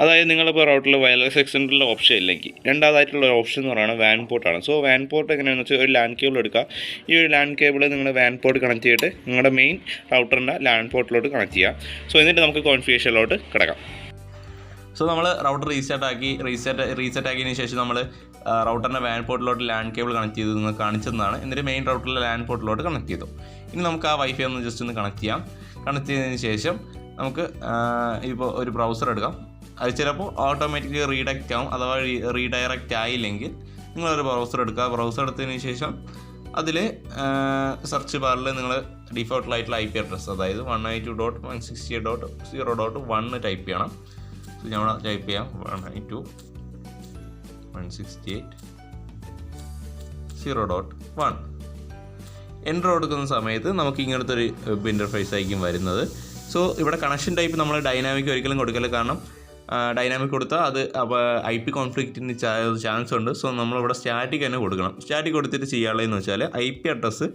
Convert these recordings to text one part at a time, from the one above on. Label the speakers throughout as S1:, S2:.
S1: അതായത് നിങ്ങളിപ്പോൾ റൗട്ടറിൽ wireless എക്സ്റ്റൻഡറിൻ്റെ option ഇല്ലെങ്കിൽ രണ്ടാമതായിട്ടുള്ള ഒരു ഓപ്ഷൻ എന്ന് പറയുന്നത് വാൻ പോർട്ടാണ്. സോ വാൻ പോർട്ട് എങ്ങനെയാണെന്ന് വെച്ചാൽ ഒരു ലാൻ കേബിൾ എടുക്കുക. ഈ ഒരു ലാൻ കേബിൾ നിങ്ങൾ വാൻ പോർട്ട് കണക്ട് ചെയ്തിട്ട് നിങ്ങളുടെ മെയിൻ റൗട്ടറിൻ്റെ ലാൻ പോർട്ടിലോട്ട് കണക്ട് ചെയ്യുക. സോ എന്നിട്ട് നമുക്ക് കോൺഫിഗറേഷനിലോട്ട് കിടക്കാം.
S2: സോ നമ്മൾ റൗട്ടർ റീസെറ്റ് ആക്കിയതിന് ശേഷം നമ്മൾ റൗട്ടറിൻ്റെ വാൻ പോർട്ടിലോട്ട് ലാൻ കേബിൾ കണക്ട് ചെയ്ത് നിങ്ങൾ കാണിച്ചതാണ്. എന്നിട്ട് മെയിൻ റൗട്ടറിലെ ലാൻ പോർട്ടിലോട്ട് കണക്ട് ചെയ്തു. ഇനി നമുക്ക് ആ വൈഫൈ ഒന്ന് ജസ്റ്റ് ഒന്ന് കണക്ട് ചെയ്യാം. കണക്ട് ചെയ്തതിന് ശേഷം നമുക്ക് ഇപ്പോൾ ഒരു ബ്രൗസർ എടുക്കാം. അത് ചിലപ്പോൾ ഓട്ടോമാറ്റിക്കലി റീഡയറക്റ്റ് ആവും. അഥവാ റീഡയറക്റ്റ് ആയില്ലെങ്കിൽ നിങ്ങളൊരു ബ്രൗസർ എടുക്കുക. ബ്രൗസർ എടുത്തതിന് ശേഷം അതിൽ സെർച്ച് ബാറിൽ നിങ്ങൾ ഡിഫോൾട്ടായിട്ടുള്ള IP അഡ്രസ്സ്, അതായത് 192.168.0.1 ടൈപ്പ് ചെയ്യണം. സോ ഞാൻ ടൈപ്പ് ചെയ്യാം 192.168.0.1. എൻ്റർ കൊടുക്കുന്ന സമയത്ത് നമുക്ക് ഇങ്ങനത്തെ ഒരു വെബ് ഇൻ്റർഫേസ് ആയിരിക്കും വരുന്നത്. സോ ഇവിടെ കണക്ഷൻ ടൈപ്പ് നമ്മൾ ഡൈനാമിക് ഒരിക്കലും കൊടുക്കില്ല. കാരണം ഡൈനാമിക് കൊടുത്താൽ അത് IP കോൺഫ്ലിക്റ്റിന് ചാൻസ് ഉണ്ട്. സോ നമ്മളിവിടെ സ്റ്റാറ്റിക് തന്നെ കൊടുക്കണം. സ്റ്റാറ്റിക് കൊടുത്തിട്ട് ചെയ്യാനുള്ളതെന്ന് വെച്ചാൽ IP അഡ്രസ്സ്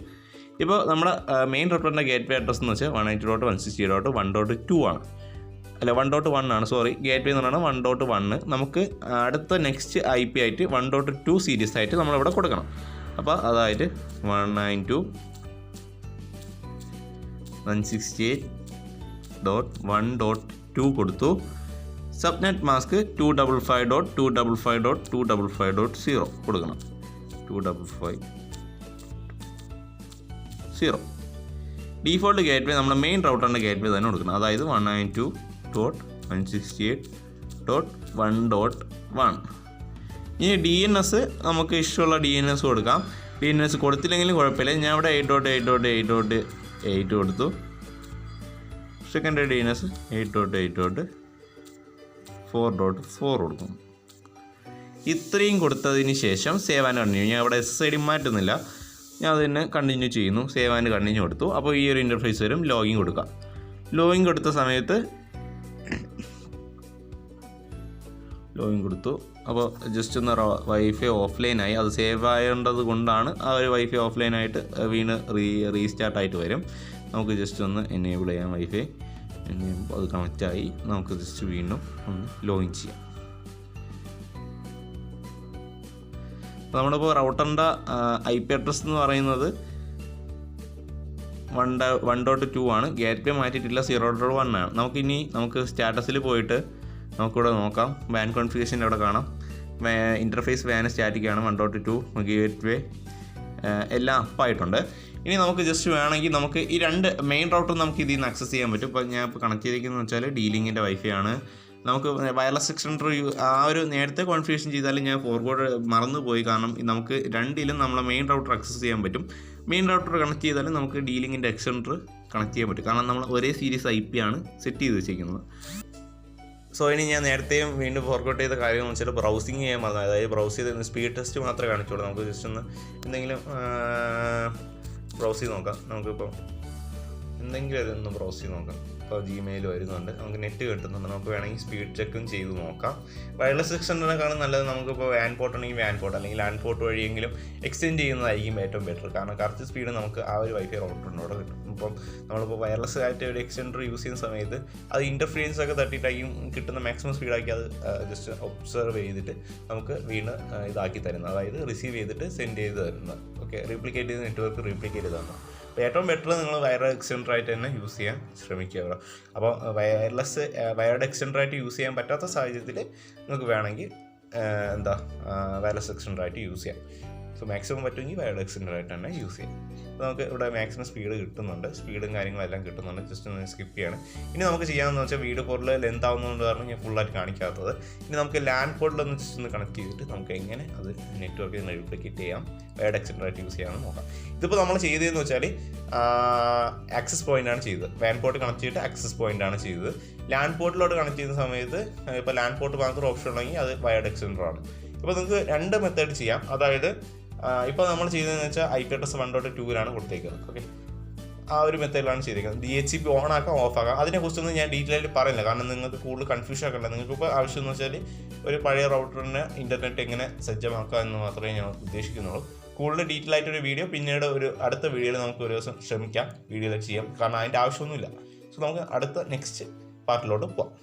S2: ഇപ്പോൾ നമ്മുടെ മെയിൻ റൗട്ടറിൻ്റെ ഗേറ്റ് വേ അഡ്രസ്സ് എന്ന് വെച്ചാൽ 192.168.1.2 ആണ്. അല്ല 1.1 ആണ്, സോറി. ഗേറ്റ് വേ എന്ന് പറഞ്ഞാൽ 1.1. നമുക്ക് അടുത്ത നെക്സ്റ്റ് IP ആയിട്ട് 1.2 സീരീസ് ആയിട്ട് നമ്മളിവിടെ കൊടുക്കണം. അപ്പോൾ അതായത് 192.168.1.2 കൊടുത്തു. സബ്നെറ്റ് മാസ്ക് 255.255.255.0 കൊടുക്കണം. 255.0. ഡീഫോൾട്ട് ഗേറ്റ് വേ നമ്മുടെ മെയിൻ റൗട്ടറിൻ്റെ ഗേറ്റ് വേ തന്നെ കൊടുക്കണം. അതായത് 192.168.1.1. ഇനി DNS നമുക്ക് ഇഷ്ടമുള്ള DNS കൊടുക്കാം. DNS കൊടുത്തില്ലെങ്കിലും കുഴപ്പമില്ല. ഞാൻ ഇവിടെ 8.8.8.8 കൊടുത്തു. സെക്കൻഡറി DNS 8.8.4.4 കൊടുക്കും. ഇത്രയും കൊടുത്തതിന് ശേഷം സേവ് ആൻഡ് കണ്ടിന്യൂ. ഞാൻ ഇവിടെ SSID മാറ്റുന്നില്ല, ഞാൻ അത് തന്നെ കണ്ടിന്യൂ ചെയ്യുന്നു. സേവ് ആൻഡ് കണ്ടിന്യൂ കൊടുത്തു. അപ്പോൾ ഈ ഒരു ഇൻ്റർഫേസ് വരും. ലോഗിൻ കൊടുക്കുക. ലോഗിൻ കൊടുത്ത സമയത്ത് ലോഗിൻ കൊടുത്തു. അപ്പോൾ ജസ്റ്റ് ഒന്ന് വൈഫൈ ഓഫ്ലൈനായി. അത് സേവ് ആയേണ്ടത് കൊണ്ടാണ് ആ ഒരു വൈഫൈ ഓഫ്ലൈനായിട്ട് വീണ്ടും റീസ്റ്റാർട്ടായിട്ട് വരും. നമുക്ക് ജസ്റ്റ് ഒന്ന് എനേബിൾ ചെയ്യാം വൈഫൈ. അത് കണക്റ്റായി. നമുക്ക് ജസ്റ്റ് വീണ്ടും ഒന്ന് ലോഗിൻ ചെയ്യാം. അപ്പോൾ നമ്മളിപ്പോൾ റൗട്ടറിൻ്റെ IP അഡ്രസ്സ് എന്ന് പറയുന്നത് 1.2 ആണ്. ഗേറ്റ് വേ മാറ്റിയിട്ടില്ല, 0.1 ആണ്. നമുക്ക് സ്റ്റാറ്റസിൽ പോയിട്ട് നമുക്കിവിടെ നോക്കാം. വാൻ കോൺഫിഗറേഷൻ ഇവിടെ കാണാം. ഇൻ്റർഫേസ് വാൻ സ്റ്റാറ്റിക്കാണ്. 1.2 ഗേറ്റ് വേ എല്ലാം അപ്പായിട്ടുണ്ട്. ഇനി നമുക്ക് ജസ്റ്റ് വേണമെങ്കിൽ നമുക്ക് ഈ രണ്ട് മെയിൻ റൗട്ടർ നമുക്ക് ഇതിൽ നിന്ന് ആക്സസ് ചെയ്യാൻ പറ്റും. ഇപ്പോൾ ഞാൻ ഇപ്പോൾ കണക്ട് ചെയ്തിരിക്കുന്നത് വെച്ചാൽ D-Linkൻ്റെ വൈഫൈ ആണ്. നമുക്ക് വയർലെസ് എക്സ്റ്റൻഡർ ആ ഒരു നേരത്തെ കോൺഫിഗറേഷൻ ചെയ്താലും ഞാൻ ഫോർവേഡ് മറന്നുപോയി. കാരണം നമുക്ക് രണ്ടിലും നമ്മളെ മെയിൻ റൗട്ടർ ആക്സസ് ചെയ്യാൻ പറ്റും. മെയിൻ റൗട്ടർ കണക്ട് ചെയ്താലും നമുക്ക് D-Linkൻ്റെ എക്സ്റ്റൻഡർ കണക്ട് ചെയ്യാൻ പറ്റും. കാരണം നമ്മൾ ഒരേ സീരീസ് IP ആണ് സെറ്റ് ചെയ്ത് വെച്ചിരിക്കുന്നത്. സോ ഇനി ഞാൻ നേരത്തെയും വീണ്ടും ഫോർഗോട്ട് ചെയ്ത കാര്യം എന്ന് വെച്ചാൽ ബ്രൗസിങ് ചെയ്യാൻ മറന്നു. അതായത് ബ്രൗസ് ചെയ്ത് സ്പീഡ് ടെസ്റ്റ് മാത്രമേ കാണിച്ചുള്ളൂ. നമുക്ക് ജസ്റ്റ് ഒന്ന് എന്തെങ്കിലും ബ്രൗസ് ചെയ്ത് നോക്കാം. നമുക്കിപ്പോൾ എന്തെങ്കിലും അതൊന്ന് ബ്രൗസ് ചെയ്ത് നോക്കാം. ഇപ്പോൾ Gmail വരുന്നുണ്ട്, നമുക്ക് നെറ്റ് കിട്ടുന്നുണ്ട്. നമുക്ക് വേണമെങ്കിൽ സ്പീഡ് ചെക്കും ചെയ്ത് നോക്കാം. വയർലെസ് എക്സ്റ്റൻഡറിനെക്കാളും നല്ലത് നമുക്കിപ്പോൾ വാൻ പോർട്ട് ഉണ്ടെങ്കിൽ വാൻ പോർട്ട് അല്ലെങ്കിൽ ലാൻ പോർട്ട് വഴിയെങ്കിലും എക്സ്റ്റെൻഡ് ചെയ്യുന്നതായിരിക്കും ഏറ്റവും ബെറ്റർ. കാരണം കറക്റ്റ് സ്പീഡ് നമുക്ക് ആ ഒരു വൈഫൈ റൗട്ടറിനോട് കിട്ടും. ഇപ്പം നമ്മളിപ്പോൾ വയർലെസ് ആയിട്ട് ഒരു എക്സ്റ്റൻഡർ യൂസ് ചെയ്യുന്ന സമയത്ത് അത് ഇൻ്റർഫിയൻസ് ഒക്കെ തട്ടിയിട്ടായിരിക്കും കിട്ടുന്ന മാക്സിമം സ്പീഡാക്കി അത് ജസ്റ്റ് ഒബ്സർവ് ചെയ്തിട്ട് നമുക്ക് വീണ്ടും ഇതാക്കി തരുന്നത്. അതായത് റിസീവ് ചെയ്തിട്ട് സെൻഡ് ചെയ്ത് തരുന്നത്. ഓക്കെ, റീപ്ലിക്കേറ്റ് ചെയ്ത് നെറ്റ്വർക്ക് റീപ്ലിക്കേറ്റ് ചെയ്ത് തരണം. അപ്പോൾ ഏറ്റവും ബെറ്റർ നിങ്ങൾ വയർഡ് എക്സ്റ്റൻഡർ ആയിട്ട് തന്നെ യൂസ് ചെയ്യാൻ ശ്രമിക്കുക. അപ്പോൾ വയർഡ് എക്സ്റ്റൻഡർ ആയിട്ട് യൂസ് ചെയ്യാൻ പറ്റാത്ത സാഹചര്യത്തിൽ നിങ്ങൾക്ക് വേണമെങ്കിൽ വയർലെസ് എക്സ്റ്റൻഡർ ആയിട്ട് യൂസ് ചെയ്യാം. സോ മാക്സിമം പറ്റുമെങ്കിൽ വയർഡ് എക്സ്റ്റൻഡർ ആയിട്ട് തന്നെ യൂസ് ചെയ്യാം. അപ്പോൾ നമുക്ക് ഇവിടെ മാക്സിമം സ്പീഡ് കിട്ടുന്നുണ്ട്, സ്പീഡും കാര്യങ്ങളെല്ലാം കിട്ടുന്നുണ്ട്. ജസ്റ്റ് ഒന്ന് സ്കിപ്പ് ചെയ്യണം. ഇനി നമുക്ക് ചെയ്യാമെന്ന് വെച്ചാൽ വീഡിയോ കോഡിൽ ലെന്ത് ആവുന്നതുകൊണ്ട് കാരണം ഞാൻ ഫുള്ളായിട്ട് കാണിക്കാത്തത്. ഇനി നമുക്ക് ലാൻ കോഡിലൊന്ന് ജസ്റ്റ് ഒന്ന് കണക്ട് ചെയ്തിട്ട് നമുക്ക് എങ്ങനെ അത് നെറ്റ്വർക്കിൽ നിന്ന് റീപ്ലിക്കേറ്റ് ചെയ്യാം, വയർഡ് എക്സ്റ്റൻഡർ ആയിട്ട് യൂസ് ചെയ്യാമെന്ന് നോക്കാം. ഇതിപ്പോൾ നമ്മൾ ചെയ്തതെന്ന് വെച്ചാൽ ആക്സസ് പോയിൻ്റാണ് ചെയ്തത്. വാൻ പോർട്ട് കണക്ട് ചെയ്തിട്ട് ആക്സസ് പോയിൻ്റാണ് ചെയ്തത്. ലാൻ പോർട്ടിലോട്ട് കണക്ട് ചെയ്യുന്ന സമയത്ത് ഇപ്പോൾ ലാൻ പോർട്ട് മാത്രം ഓപ്ഷൻ ഉണ്ടെങ്കിൽ അത് വയർഡ് എക്സ്റ്റൻഡർ ആണ്. ഇപ്പോൾ നിങ്ങൾക്ക് രണ്ട് മെത്തേഡ് ചെയ്യാം. അതായത് ഇപ്പോൾ നമ്മൾ ചെയ്തതെന്ന് വെച്ചാൽ IP അഡ്രസ് 1.2 കൊടുത്തേക്കുന്നത്. ഓക്കെ, ആ ഒരു മെത്തേഡിലാണ് ചെയ്തേക്കുന്നത്. DHCP ഓൺ ആക്കാം, ഓഫ് ആക്കാം. അതിനെക്കുറിച്ചൊന്നും ഞാൻ ഡീറ്റെയിൽ ആയിട്ട് പറയുന്നില്ല. കാരണം നിങ്ങൾക്ക് കൂടുതൽ കൺഫ്യൂഷൻ ആക്കണ്ട. നിങ്ങൾക്കിപ്പോൾ ആവശ്യം എന്ന് വെച്ചാൽ ഒരു പഴയ റൗട്ടറിന് ഇൻ്റർനെറ്റ് എങ്ങനെ സജ്ജമാക്കാം എന്ന് മാത്രമേ ഞാൻ ഉദ്ദേശിക്കുന്നുള്ളൂ. കൂടുതൽ ഡീറ്റെയിൽ ആയിട്ടൊരു വീഡിയോ പിന്നീട് ഒരു അടുത്ത വീഡിയോയിൽ നമുക്ക് ഒരു ദിവസം ശ്രമിക്കാം വീഡിയോയിൽ ചെയ്യാം. കാരണം അതിൻ്റെ ആവശ്യമൊന്നുമില്ല. സോ നമുക്ക് അടുത്ത നെക്സ്റ്റ് പാർട്ടിലോട്ട് പോവാം.